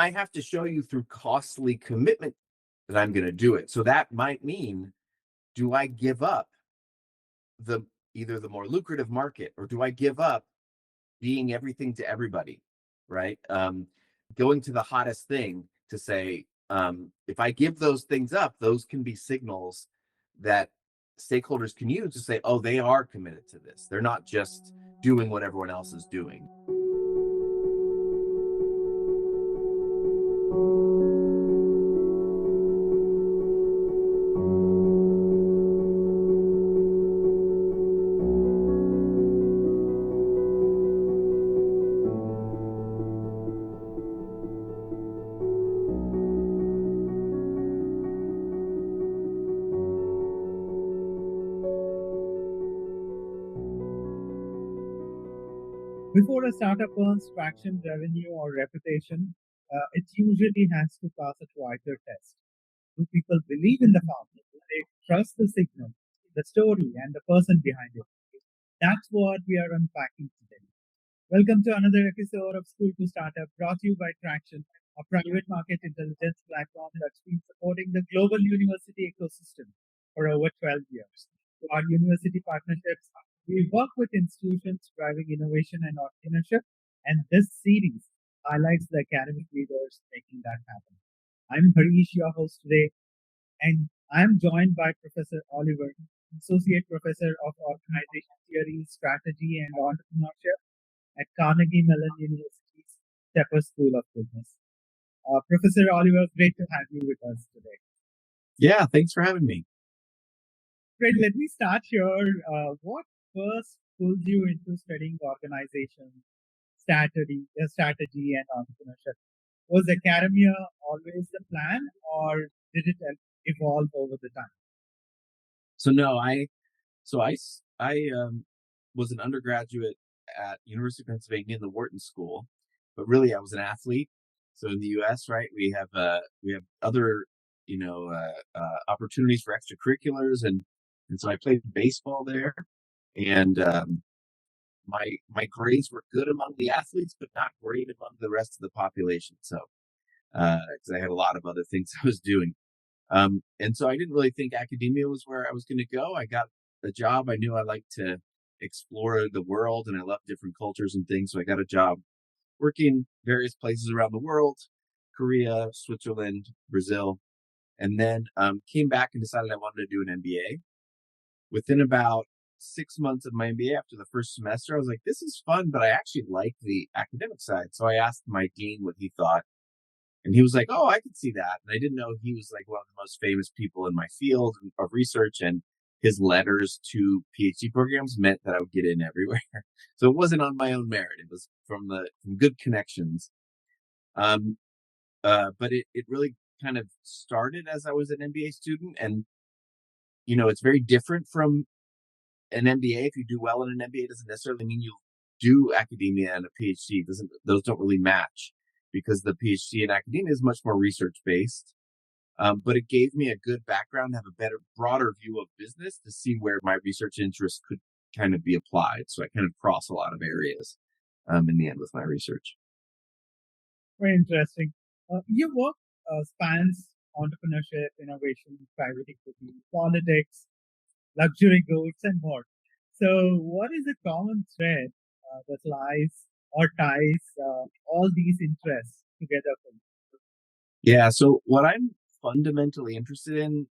I have to show you through costly commitment that I'm going to do it. So that might mean, do I give up the either the more lucrative market, or do I give up being everything to everybody, right? Going to the hottest thing to say, if I give those things up, those can be signals that stakeholders can use to say, oh, they are committed to this. They're not just doing what everyone else is doing. Before a startup earns traction, revenue, or reputation, it usually has to pass a quieter test. Do people believe in the founder? Do they trust the signal, the story, and the person behind it? That's what we are unpacking today. Welcome to another episode of School to Startup, brought to you by Tracxn, a private market intelligence platform that's been supporting the global university ecosystem for over 12 years. To our university partnerships, we work with institutions driving innovation and entrepreneurship, and this series highlights the academic leaders making that happen. I'm Harish, your host today, and I'm joined by Professor Oliver, Associate Professor of Organization Theory, Strategy, and Entrepreneurship at Carnegie Mellon University's Tepper School of Business. Professor Oliver, great to have you with us today. Yeah, thanks for having me. Great. Let me start here. What first pulled you into studying organization, strategy, and entrepreneurship? Was academia always the plan, or did it evolve over the time? So no, I was an undergraduate at University of Pennsylvania in the Wharton School, but really I was an athlete. So in the U.S., right, we have other opportunities for extracurriculars, and so I played baseball there, and my grades were good among the athletes, but not great among the rest of the population. So because I had a lot of other things I was doing. And so I didn't really think academia was where I was going to go. I got a job. I knew I liked to explore the world, and I love different cultures and things. So I got a job working various places around the world, Korea, Switzerland, Brazil, and then came back and decided I wanted to do an MBA. Within about 6 months of my MBA, after the first semester, I was like, this is fun, but I actually like the academic side. So I asked my dean what he thought. And he was like, oh, I could see that. And I didn't know he was like one of the most famous people in my field of research. And his letters to PhD programs meant that I would get in everywhere. So it wasn't on my own merit. It was from good connections. But it really kind of started as I was an MBA student. And, it's very different from an MBA. If you do well in an MBA, it doesn't necessarily mean you do academia and a PhD. Those don't really match, because the PhD in academia is much more research-based. But it gave me a good background, have a better, broader view of business to see where my research interests could kind of be applied. So I kind of cross a lot of areas in the end with my research. Very interesting. Your work spans entrepreneurship, innovation, private equity, politics, luxury goods, and more. So what is the common thread that ties all these interests together for you? Yeah. So what I'm fundamentally interested in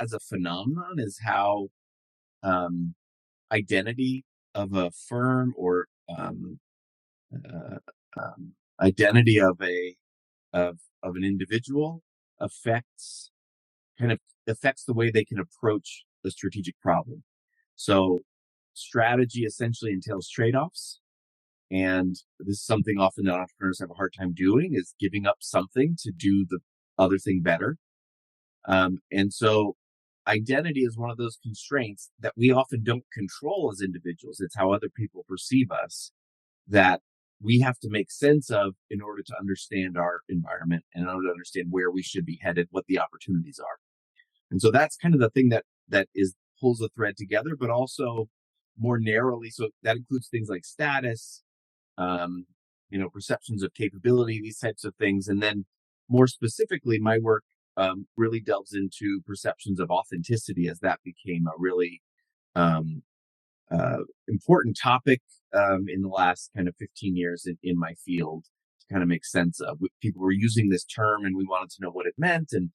as a phenomenon is how identity of a firm, or identity of an individual affects the way they can approach the strategic problem. So strategy essentially entails trade-offs. And this is something often that entrepreneurs have a hard time doing, is giving up something to do the other thing better. And so identity is one of those constraints that we often don't control as individuals. It's how other people perceive us that we have to make sense of in order to understand our environment and in order to understand where we should be headed, what the opportunities are. And so that's kind of the thing that pulls the thread together, but also more narrowly. So that includes things like status, perceptions of capability, these types of things. And then more specifically, my work really delves into perceptions of authenticity, as that became a really um, important topic in the last kind of 15 years in my field to kind of make sense of. People were using this term, and we wanted to know what it meant and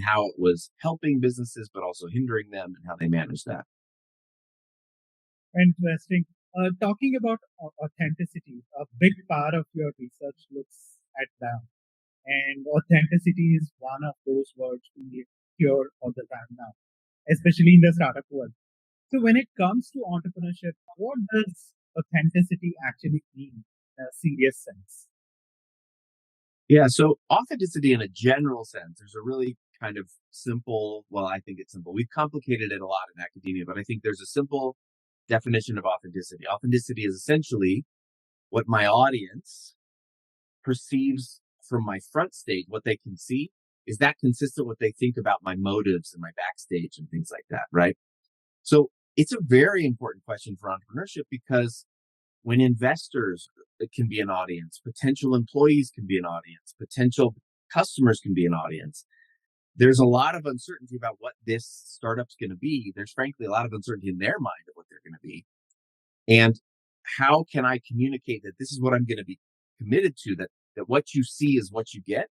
how it was helping businesses, but also hindering them, and how they manage that. Interesting. Talking about authenticity, a big part of your research looks at that. And authenticity is one of those words we hear all the time now, especially in the startup world. So when it comes to entrepreneurship, what does authenticity actually mean in a serious sense? Yeah, so authenticity in a general sense, there's a really kind of simple, well, I think it's simple. We've complicated it a lot in academia, but I think there's a simple definition of authenticity. Authenticity is essentially what my audience perceives from my front stage, what they can see. Is that consistent with what they think about my motives and my backstage and things like that, right? So it's a very important question for entrepreneurship, because when investors can be an audience, potential employees can be an audience, potential customers can be an audience, there's a lot of uncertainty about what this startup's going to be. There's frankly a lot of uncertainty in their mind of what they're going to be. And how can I communicate that this is what I'm going to be committed to, that what you see is what you get,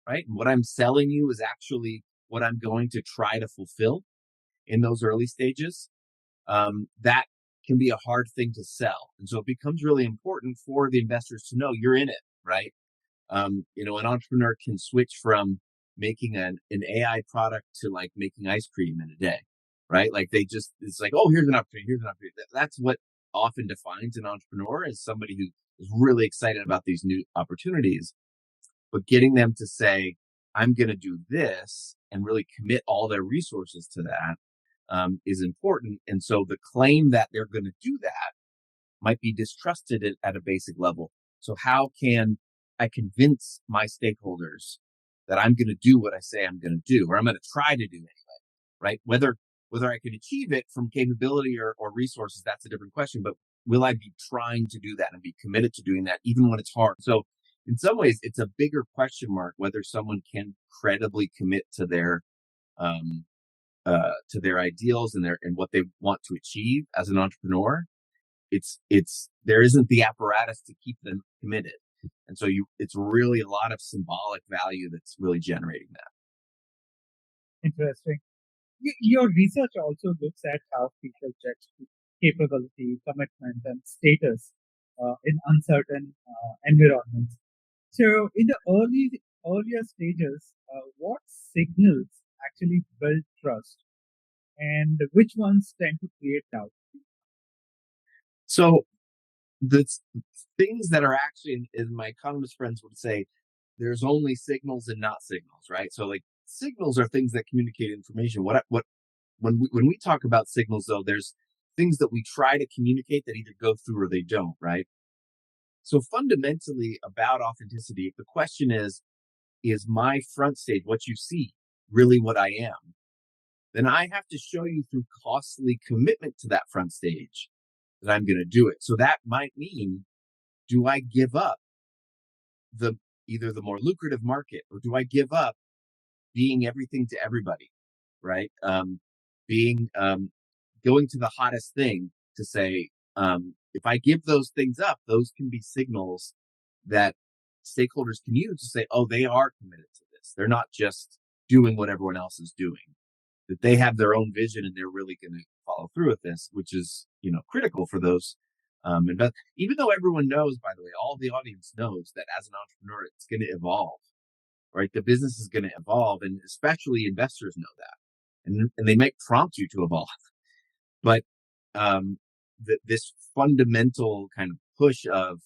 right? And what I'm selling you is actually what I'm going to try to fulfill in those early stages. That can be a hard thing to sell. And so it becomes really important for the investors to know you're in it, right? An entrepreneur can switch from making an AI product to like making ice cream in a day, right? Like it's like, oh, here's an opportunity, here's an opportunity. That's what often defines an entrepreneur, as somebody who is really excited about these new opportunities. But getting them to say, I'm going to do this, and really commit all their resources to that is important. And so the claim that they're going to do that might be distrusted at a basic level. So how can I convince my stakeholders that I'm going to do what I say I'm going to do, or I'm going to try to do anyway, right? Whether I can achieve it from capability or resources, that's a different question. But will I be trying to do that and be committed to doing that, even when it's hard? So in some ways, it's a bigger question mark whether someone can credibly commit um, to their ideals and what they want to achieve as an entrepreneur. It's there isn't the apparatus to keep them committed, and so it's really a lot of symbolic value that's really generating that. Interesting. Your research also looks at how people judge capability, commitment, and status in uncertain environments. So, in the earlier stages, what signals actually build trust, and which ones tend to create doubt? So the things that are actually, as my economist friends would say, there's only signals and not signals, right? So like signals are things that communicate information. What when we talk about signals, though, there's things that we try to communicate that either go through or they don't, right? So fundamentally about authenticity, the question is my front stage, what you see, really what I am? Then I have to show you through costly commitment to that front stage that I'm going to do it. So that might mean, do I give up the either the more lucrative market, or do I give up being everything to everybody, right? Being Going to the hottest thing to say, if I give those things up, those can be signals that stakeholders can use to say, oh, they are committed to this. They're not just doing what everyone else is doing, that they have their own vision and they're really going to follow through with this, which is, critical for those. Even though everyone knows, by the way, all the audience knows that as an entrepreneur, it's going to evolve, right? The business is going to evolve, and especially investors know that, and they might prompt you to evolve. But this fundamental kind of push of,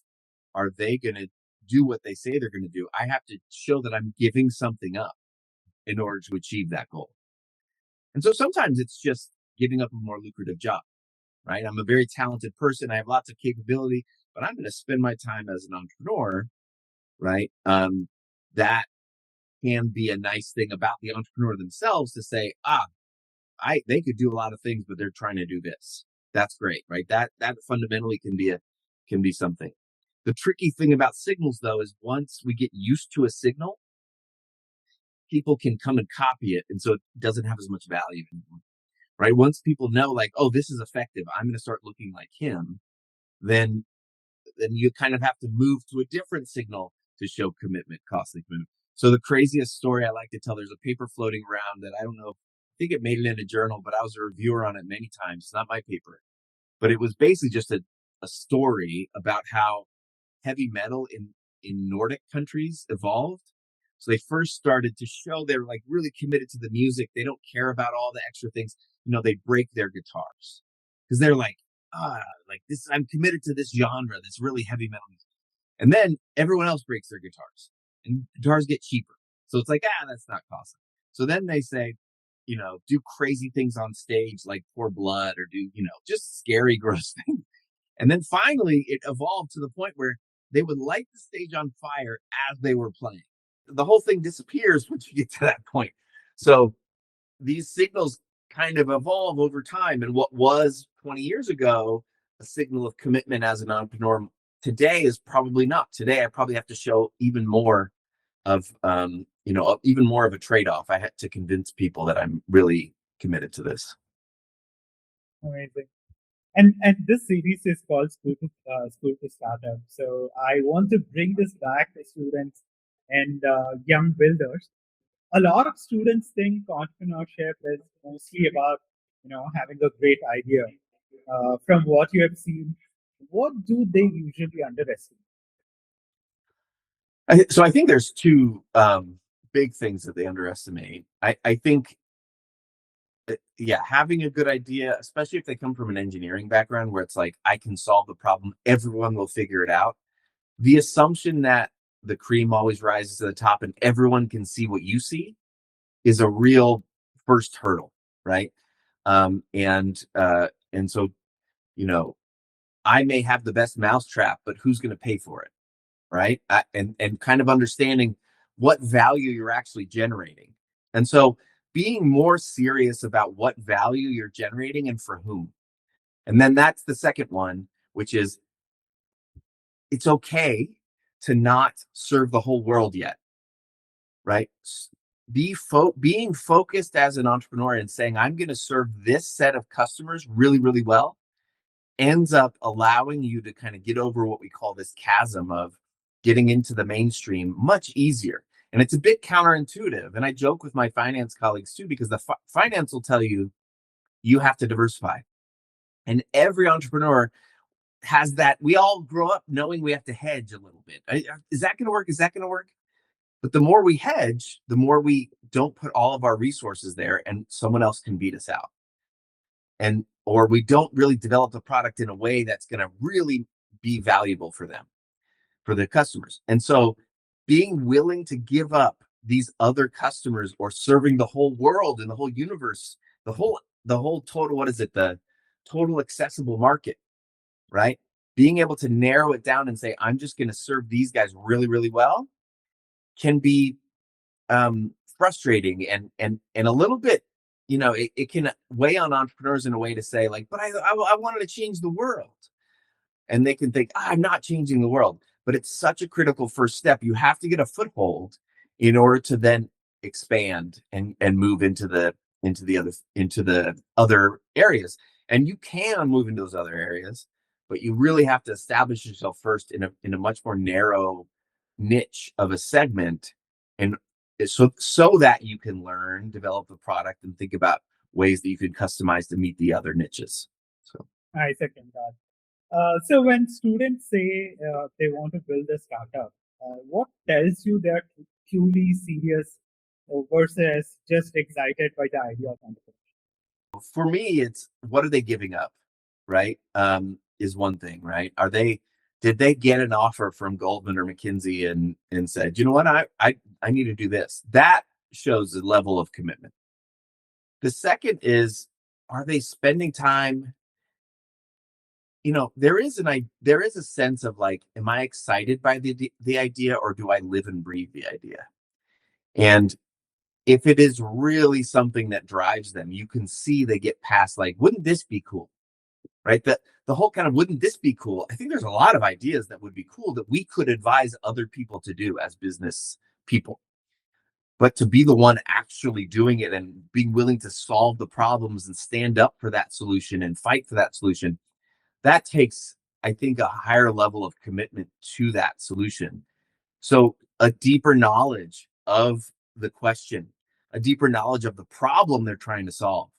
are they going to do what they say they're going to do? I have to show that I'm giving something up in order to achieve that goal. And so sometimes it's just giving up a more lucrative job, right? I'm a very talented person. I have lots of capability, but I'm going to spend my time as an entrepreneur, right? That can be a nice thing about the entrepreneur themselves, to say, they could do a lot of things, but they're trying to do this. That's great, right? That fundamentally can be something. The tricky thing about signals, though, is once we get used to a signal, people can come and copy it, and so it doesn't have as much value anymore, right? Once people know, like, oh, this is effective, I'm going to start looking like him, then you kind of have to move to a different signal to show commitment, costly commitment. So the craziest story I like to tell, there's a paper floating around that I don't know, I think it made it in a journal, but I was a reviewer on it many times. It's not my paper, but it was basically just a story about how heavy metal in Nordic countries evolved. So they first started to show they're like really committed to the music. They don't care about all the extra things. They break their guitars because they're like this. I'm committed to this genre, this really heavy metal music. And then everyone else breaks their guitars, and guitars get cheaper. So it's like, that's not costly. So then they say, do crazy things on stage, like pour blood or do, just scary, gross things. And then finally, it evolved to the point where they would light the stage on fire as they were playing. The whole thing disappears once you get to that point. So these signals kind of evolve over time. And what was 20 years ago a signal of commitment as an entrepreneur today is probably not. Today, I probably have to show even more of, even more of a trade-off. I had to convince people that I'm really committed to this. Amazing. And this series is called School to Startup. So I want to bring this back to students and young builders. A lot of students think entrepreneurship is mostly about having a great idea. From what you have seen, what do they usually underestimate? So I think there's two big things that they underestimate. I think, having a good idea, especially if they come from an engineering background where it's like, I can solve the problem, everyone will figure it out. The assumption that the cream always rises to the top and everyone can see what you see is a real first hurdle, right? And so, I may have the best mousetrap, but who's going to pay for it, right? And kind of understanding what value you're actually generating. And so being more serious about what value you're generating and for whom. And then that's the second one, which is it's okay to not serve the whole world yet, right? Being focused as an entrepreneur and saying, I'm going to serve this set of customers really, really well ends up allowing you to kind of get over what we call this chasm of getting into the mainstream much easier. And it's a bit counterintuitive. And I joke with my finance colleagues too, because the finance will tell you, you have to diversify. And every entrepreneur has that. We all grow up knowing we have to hedge a little bit. Is that going to work? Is that going to work? But the more we hedge, the more we don't put all of our resources there and someone else can beat us out. Or we don't really develop the product in a way that's going to really be valuable for them, for the customers. And so being willing to give up these other customers or serving the whole world and the whole universe, the whole total, what is it? The total accessible market, right? Being able to narrow it down and say, I'm just going to serve these guys really, really well can be frustrating and a little bit, it can weigh on entrepreneurs in a way to say like, but I wanted to change the world. And they can think, I'm not changing the world, but it's such a critical first step. You have to get a foothold in order to then expand and move into the other areas. And you can move into those other areas, but you really have to establish yourself first in a much more narrow niche of a segment, and so that you can learn, develop the product, and think about ways that you can customize to meet the other niches. So I second that. So when students say they want to build a startup, what tells you they're truly serious versus just excited by the idea of entrepreneurship? for me, it's what are they giving up, right? Is one thing, right? Did they get an offer from Goldman or McKinsey and said, you know what, I need to do this? That shows the level of commitment. The second is, are they spending time? There is a sense of like, am I excited by the idea, or do I live and breathe the idea? And if it is really something that drives them, you can see they get past like, wouldn't this be cool? Right? The whole kind of, wouldn't this be cool? I think there's a lot of ideas that would be cool that we could advise other people to do as business people. but to be the one actually doing it and being willing to solve the problems and stand up for that solution and fight for that solution, that takes, I think, a higher level of commitment to that solution. So a deeper knowledge of the question, a deeper knowledge of the problem they're trying to solve,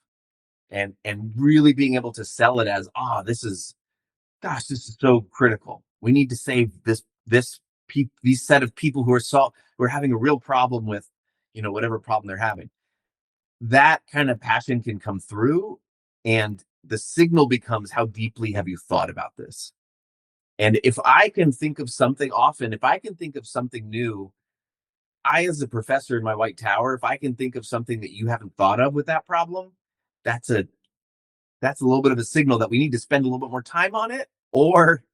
and really being able to sell it as, this is, gosh, this is so critical. We need to save these set of people who are having a real problem with, whatever problem they're having. That kind of passion can come through, and the signal becomes, how deeply have you thought about this? And if I can think of something new, as a professor in my white tower, if I can think of something that you haven't thought of with that problem, that's a little bit of a signal that we need to spend a little bit more time on it, or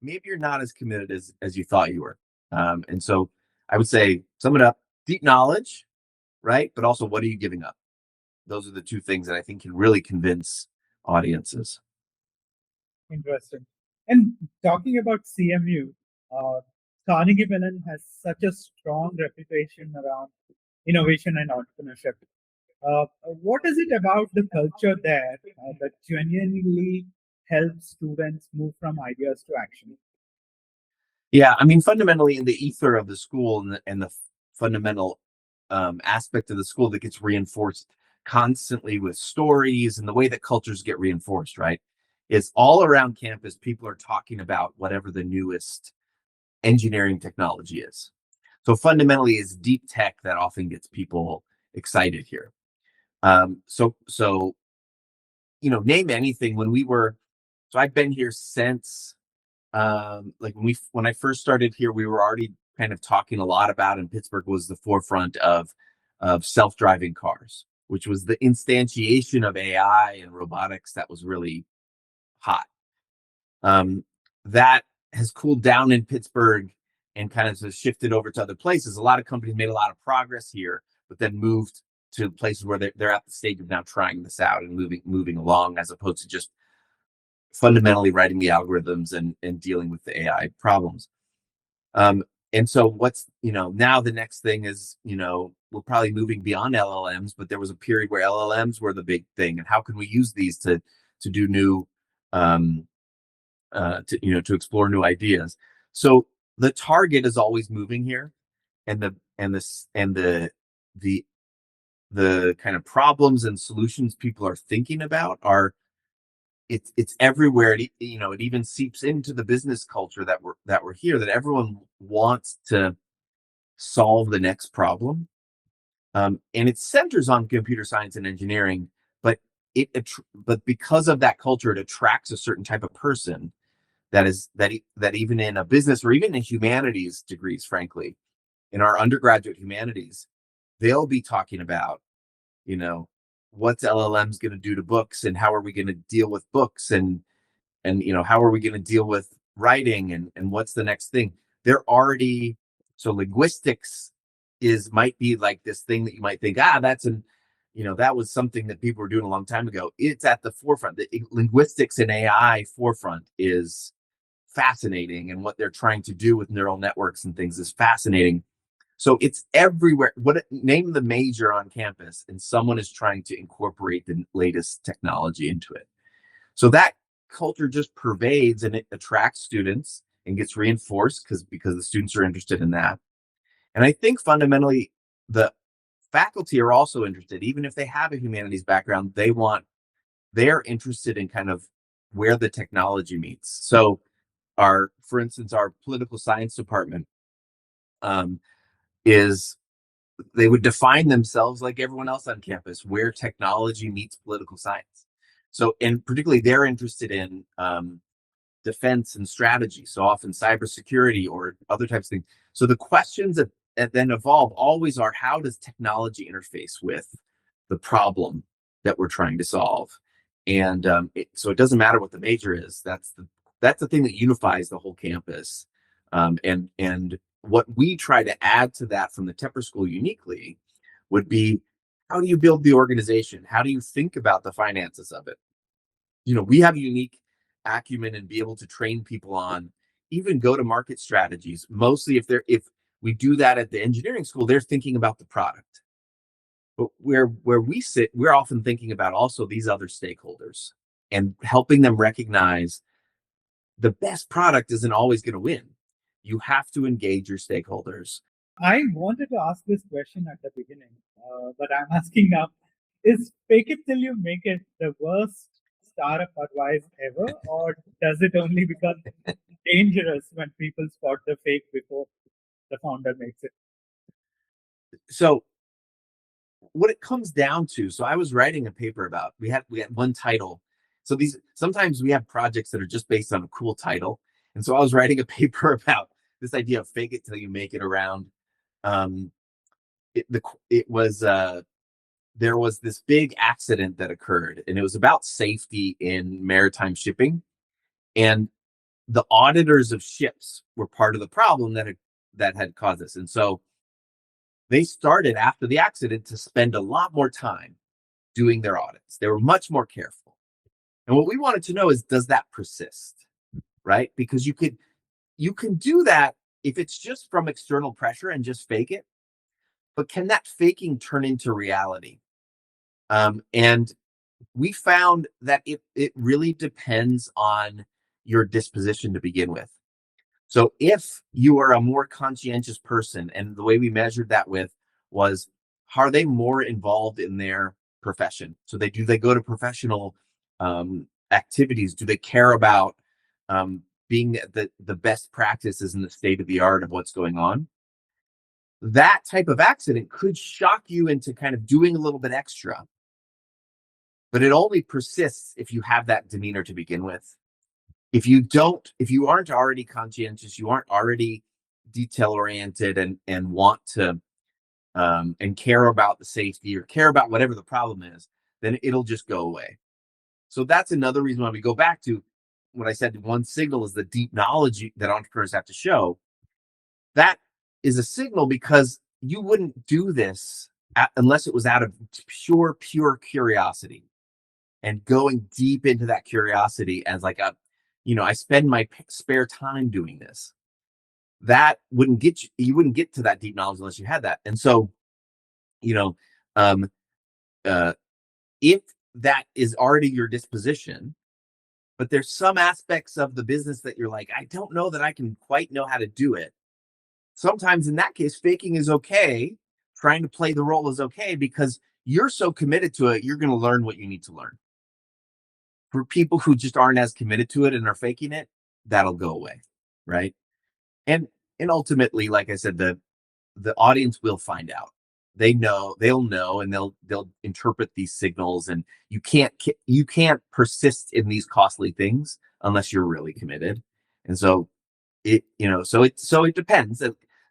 maybe you're not as committed as you thought you were. And so I would say, sum it up: deep knowledge, right? But also, what are you giving up? Those are the two things that I think can really convince audiences. Interesting. And talking about CMU, Carnegie Mellon has such a strong reputation around innovation and entrepreneurship. What is it about the culture there that genuinely helps students move from ideas to action? Yeah, I mean, fundamentally, in the ether of the school, and the fundamental aspect of the school that gets reinforced constantly with stories, and the way that cultures get reinforced, right, is all around campus, people are talking about whatever the newest engineering technology is. So fundamentally, it's deep tech that often gets people excited here. So name anything. So I've been here since, like when I first started here, we were already kind of talking a lot about, and Pittsburgh was the forefront of self-driving cars, which was the instantiation of AI and robotics that was really hot. That has cooled down in Pittsburgh and kind of shifted over to other places. A lot of companies made a lot of progress here, but then moved to places where they're at the stage of now trying this out and moving along, as opposed to just fundamentally writing the algorithms and dealing with the AI problems. And so what's, now the next thing is, we're probably moving beyond LLMs, but there was a period where LLMs were the big thing. And how can we use these to do new, to explore new ideas? So the target is always moving here, and the kind of problems and solutions people are thinking about it's everywhere. It even seeps into the business culture that we're here, that everyone wants to solve the next problem. And it centers on computer science and engineering, but but because of that culture, it attracts a certain type of person that even in a business, or even in humanities degrees, frankly, in our undergraduate humanities, they'll be talking about, what's LLMs going to do to books, and how are we going to deal with books, and how are we going to deal with writing, and what's the next thing. They're already, so linguistics might be like this thing that you might think, that was something that people were doing a long time ago. It's at the forefront. The linguistics and AI forefront is fascinating, and what they're trying to do with neural networks and things is fascinating. So it's everywhere. Name the major on campus, and someone is trying to incorporate the latest technology into it. So that culture just pervades, and it attracts students and gets reinforced because the students are interested in that. And I think fundamentally the faculty are also interested, even if they have a humanities background. They're interested in kind of where the technology meets. So for instance, our political science department they would define themselves like everyone else on campus, where technology meets political science. So, and particularly they're interested in defense and strategy. So often cybersecurity or other types of things. So the questions that then evolve always are, how does technology interface with the problem that we're trying to solve? And so it doesn't matter what the major is. That's the thing that unifies the whole campus. And what we try to add to that from the Tepper School uniquely would be, how do you build the organization? How do you think about the finances of it? We have a unique acumen and be able to train people on even go-to-market strategies. Mostly if We do that at the engineering school. They're thinking about the product. But where we sit, we're often thinking about also these other stakeholders and helping them recognize the best product isn't always going to win. You have to engage your stakeholders. I wanted to ask this question at the beginning, but I'm asking now: is fake it till you make it the worst startup advice ever, or does it only become dangerous when people spot the fake before the founder makes it? So what it comes down to, so I was writing a paper about, we had one title. So these sometimes we have projects that are just based on a cool title. And so I was writing a paper about this idea of fake it till you make it around. Um, it was there was this big accident that occurred, and it was about safety in maritime shipping. And the auditors of ships were part of the problem that had caused this. And so they started after the accident to spend a lot more time doing their audits. They were much more careful. And what we wanted to know is, does that persist? Right? Because you can do that if it's just from external pressure and just fake it, but can that faking turn into reality? And we found that it really depends on your disposition to begin with. So if you are a more conscientious person, and the way we measured that with was, are they more involved in their profession? So they go to professional activities? Do they care about being the best practices in the state of the art of what's going on? That type of accident could shock you into kind of doing a little bit extra, but it only persists if you have that demeanor to begin with. If you aren't already conscientious, you aren't already detail oriented and want to and care about the safety or care about whatever the problem is, then it'll just go away. So that's another reason why we go back to what I said. One signal is the deep knowledge that entrepreneurs have to show. That is a signal, because you wouldn't do this unless it was out of pure curiosity, and going deep into that curiosity as like I spend my spare time doing this. That wouldn't get you wouldn't get to that deep knowledge unless you had that. And so, you know, um, uh, if that is already your disposition, but there's some aspects of the business that you're like, I don't know that I can quite know how to do it. Sometimes in that case, faking is okay. Trying to play the role is okay, because you're so committed to it, you're going to learn what you need to learn. For people who just aren't as committed to it and are faking it, that'll go away, right? And and ultimately, like I said, the audience will find out. They'll know, and they'll interpret these signals. And you can't persist in these costly things unless you're really committed. And so it depends.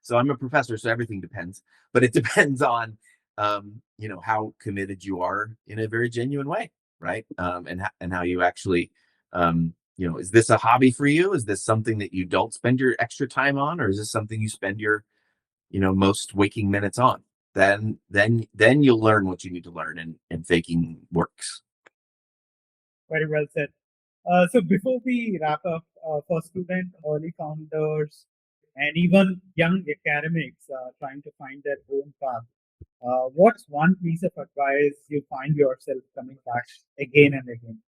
So I'm a professor, so everything depends, but it depends on how committed you are in a very genuine way, right? And how you actually is this a hobby for you? Is this something that you don't spend your extra time on, or is this something you spend your most waking minutes on? Then you'll learn what you need to learn, and faking works. Very well said. So before we wrap up, for student, early founders, and even young academics trying to find their own path, what's one piece of advice you find yourself coming back again and again?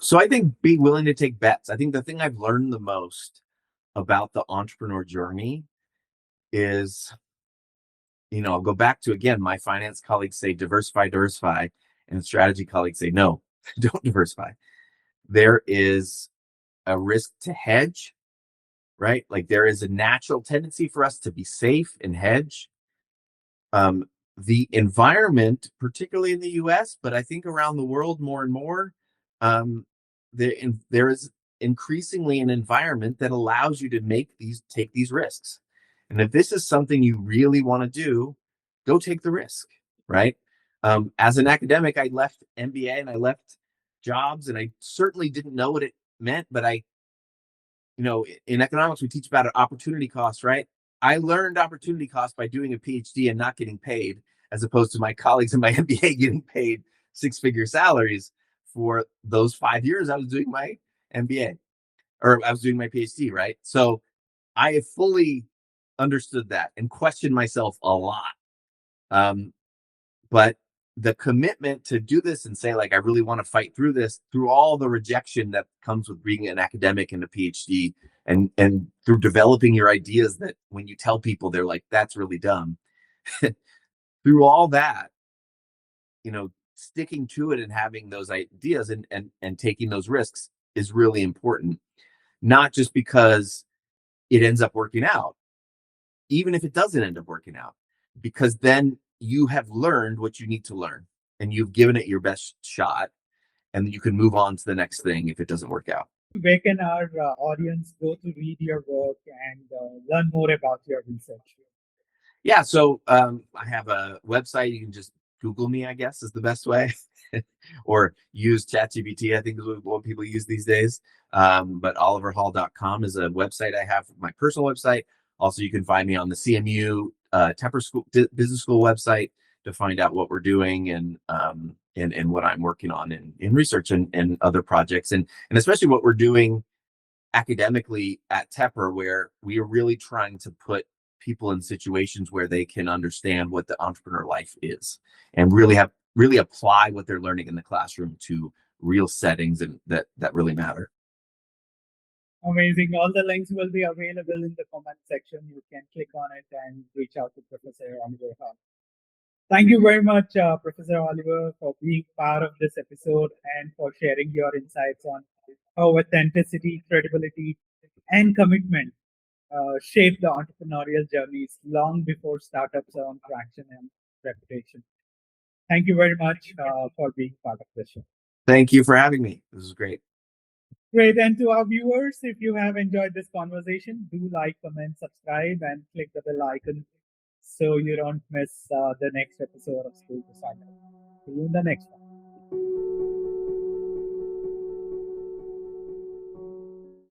So I think be willing to take bets. I think the thing I've learned the most about the entrepreneur journey is, I'll go back to, again, my finance colleagues say diversify, diversify, and strategy colleagues say no, don't diversify. There is a risk to hedge, right? Like, there is a natural tendency for us to be safe and hedge. The environment, particularly in the US, but I think around the world more and more, um, there is increasingly an environment that allows you to take these risks. And if this is something you really want to do, go take the risk, right? As an academic, I left MBA and I left jobs, and I certainly didn't know what it meant, but in economics, we teach about an opportunity cost, right? I learned opportunity cost by doing a PhD and not getting paid, as opposed to my colleagues in my MBA getting paid six-figure salaries for those 5 years I was doing my MBA, or I was doing my PhD, right? So I have fully understood that and questioned myself a lot. But the commitment to do this and say, like, I really want to fight through this, through all the rejection that comes with being an academic and a PhD, and through developing your ideas that when you tell people, they're like, that's really dumb. Through all that, sticking to it and having those ideas and taking those risks is really important. Not just because it ends up working out, even if it doesn't end up working out, because then you have learned what you need to learn and you've given it your best shot, and you can move on to the next thing if it doesn't work out. Where can our audience go to read your work and learn more about your research? Yeah, so I have a website. You can just Google me, I guess, is the best way. Or use ChatGPT, I think is what people use these days. But oliverhahl.com is a website I have, my personal website. Also, you can find me on the CMU Tepper School Business School website to find out what we're doing and what I'm working on in research and other projects, and especially what we're doing academically at Tepper, where we are really trying to put people in situations where they can understand what the entrepreneur life is and really apply what they're learning in the classroom to real settings and that really matter. Amazing. All the links will be available in the comment section. You can click on it and reach out to Professor Oliver Hahl. Thank you very much, Professor Oliver, for being part of this episode and for sharing your insights on how authenticity, credibility, and commitment shape the entrepreneurial journeys long before startups earn traction and reputation. Thank you very much for being part of the show. Thank you for having me. This is great. Great. And to our viewers, if you have enjoyed this conversation, do like, comment, subscribe, and click the bell icon so you don't miss the next episode of School to Startup. See you in the next one.